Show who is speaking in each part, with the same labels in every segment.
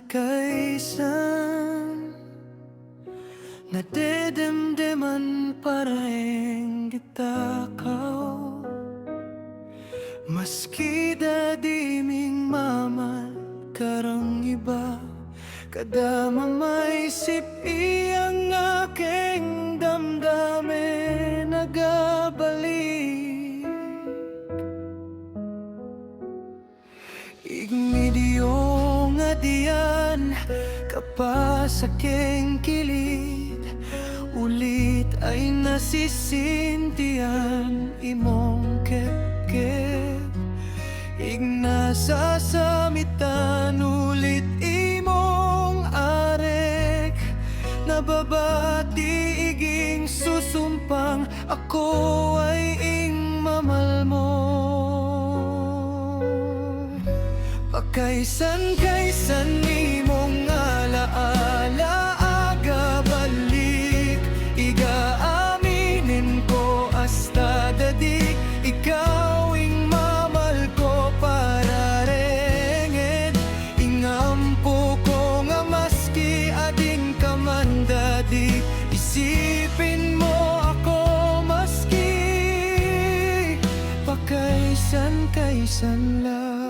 Speaker 1: Kaysan nadedemdeman pareng gitakaw, maski dadiming mamal karang iba, kada mamaisip iyang aking damdamin nagabalik. Igmidyo nga diyan kapas aking kilid, ulit ay nasisintian imong kep-kep. Ignasasamitan ulit imong arek, nababati iging susumpang ako ay ing mamal mo. Pakaysan-kaysan imong alaala aga balik, iga aminin ko hasta dadi ikaw ing mamal ko para renged. Ingampo ko nga maski ading ka man dadi, isipin mo ako maski pakaysan-kaysan lang.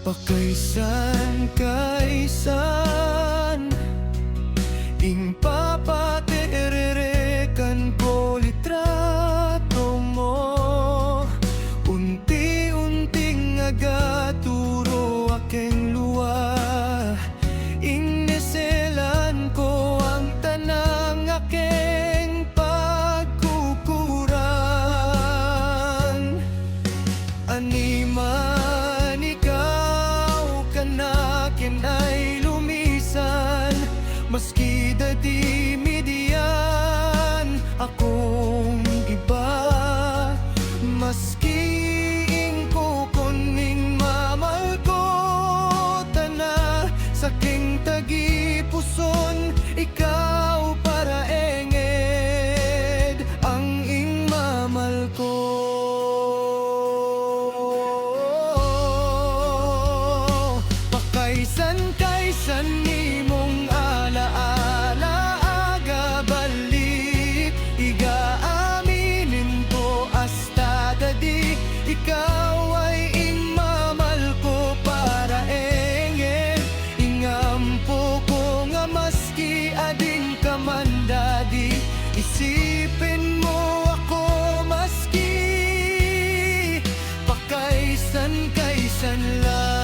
Speaker 1: Pakaysan-kaysan ing papatererekan ko litrato mo, unti-unting agaturo aking luwa. Ing neselan ko ang tanang aking pagkukurang, animan ikaw kanakin ay lumisan, maski dadi midian akong iba, maski ing kukuning mamal ko tana saking tagipuson, ikaw para enged ang ing mamal ko. Pakaysan-kaysan imong alaala aga balik, iga aminin ko hasta dadi ikaw ay ing mamal ko para enged. Ingampo ko nga maski ading ka man dadi, isipin mo ako maski pakaysan-kaysan lang.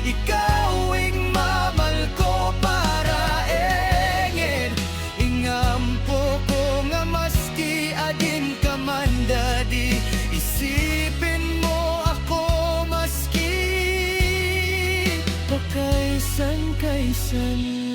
Speaker 1: Ikaw ing mamal ko para enged. Ingampo ko nga maski adin ka man dadi, isipin mo ako maski pakaysan-kaysan.